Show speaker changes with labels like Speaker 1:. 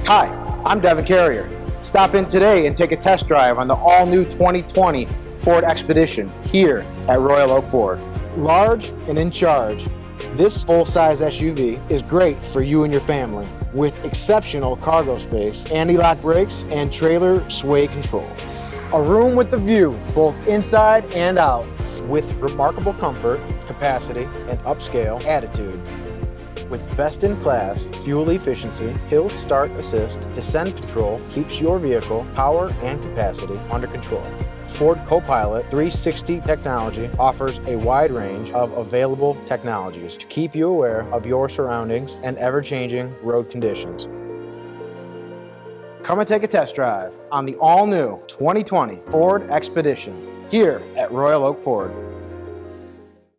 Speaker 1: Hi, I'm Devin Carrier. Stop in today and take a test drive on the all-new 2020 Ford Expedition here at Royal Oak Ford. Large and in charge, this full-size SUV is great for you and your family with exceptional cargo space, anti-lock brakes, and trailer sway control. A room with a view both inside and out with remarkable comfort, capacity, and upscale attitude. With best-in-class fuel efficiency, hill start assist, descent control keeps your vehicle power and capacity under control. Ford Copilot 360 technology offers a wide range of available technologies to keep you aware of your surroundings and ever-changing road conditions. Come and take a test drive on the all-new 2020 Ford Expedition here at Royal Oak Ford.